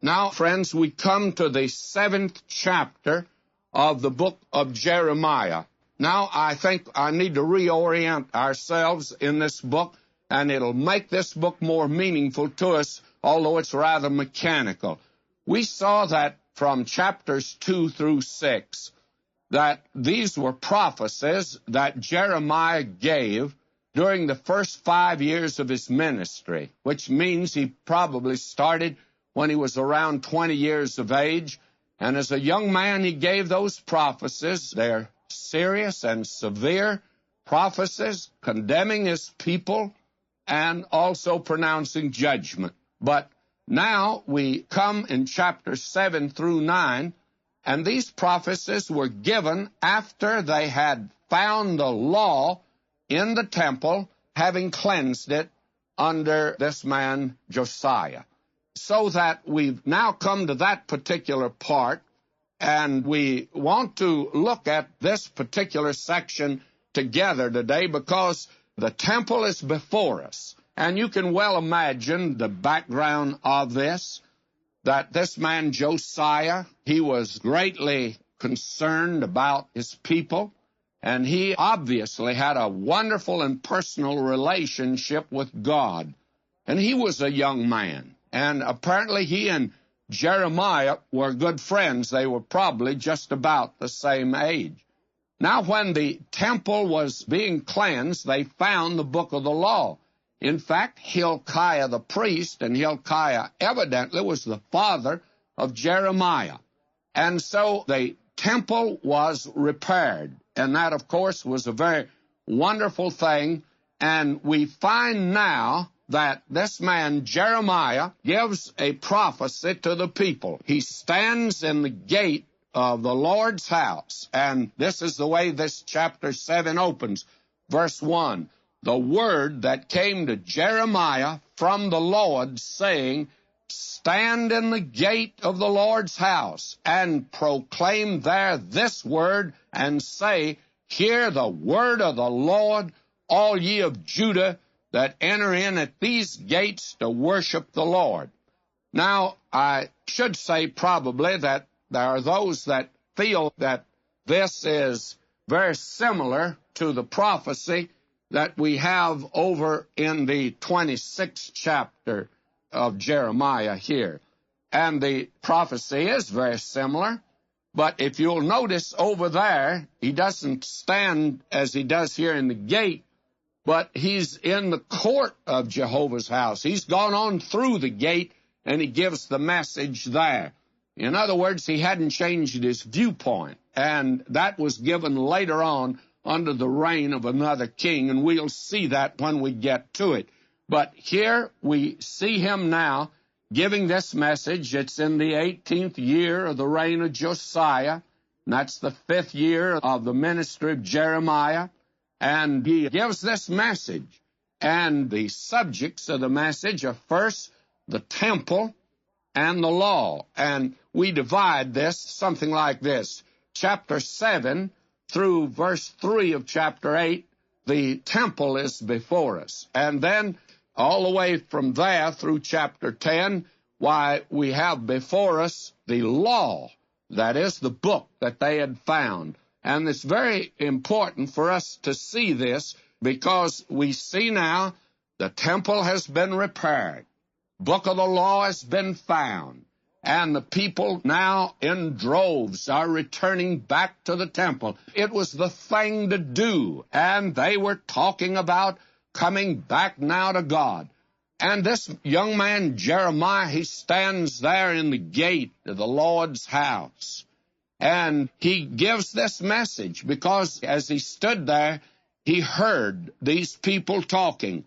Now, friends, we come to the 7th chapter of the book of Jeremiah. Now, I think I need to reorient ourselves in this book, and it'll make this book more meaningful to us, although it's rather mechanical. We saw that from chapters 2 through 6, that these were prophecies that Jeremiah gave during the first 5 years of his ministry, which means he probably started when he was around 20 years of age. And as a young man, he gave those prophecies. They're serious and severe prophecies, condemning his people and also pronouncing judgment. But now we come in chapters 7 through 9, and these prophecies were given after they had found the law in the temple, having cleansed it under this man Josiah. So that we've now come to that particular part, and we want to look at this particular section together today because the temple is before us. And you can well imagine the background of this, that this man Josiah, he was greatly concerned about his people, and he obviously had a wonderful and personal relationship with God. And he was a young man. And apparently he and Jeremiah were good friends. They were probably just about the same age. Now, when the temple was being cleansed, they found the book of the law. In fact, Hilkiah the priest, and Hilkiah evidently was the father of Jeremiah. And so the temple was repaired. And that, of course, was a very wonderful thing. And we find now that this man, Jeremiah, gives a prophecy to the people. He stands in the gate of the Lord's house, and this is the way this chapter 7 opens. Verse 1, the word that came to Jeremiah from the Lord, saying, stand in the gate of the Lord's house, and proclaim there this word, and say, hear the word of the Lord, all ye of Judah, that enter in at these gates to worship the Lord. Now, I should say probably that there are those that feel that this is very similar to the prophecy that we have over in the 26th chapter of Jeremiah here. And the prophecy is very similar, but if you'll notice over there, he doesn't stand as he does here in the gate, but he's in the court of Jehovah's house. He's gone on through the gate, and he gives the message there. In other words, he hadn't changed his viewpoint, and that was given later on under the reign of another king, and we'll see that when we get to it. But here we see him now giving this message. It's in the 18th year of the reign of Josiah, and that's the 5th year of the ministry of Jeremiah. And he gives this message. And the subjects of the message are first the temple and the law. And we divide this something like this. Chapter 7 through verse 3 of chapter 8, the temple is before us. And then all the way from there through chapter 10, why, we have before us the law. That is the book that they had found. And it's very important for us to see this because we see now the temple has been repaired. Book of the law has been found. And the people now in droves are returning back to the temple. It was the thing to do. And they were talking about coming back now to God. And this young man, Jeremiah, he stands there in the gate of the Lord's house. And he gives this message because as he stood there, he heard these people talking.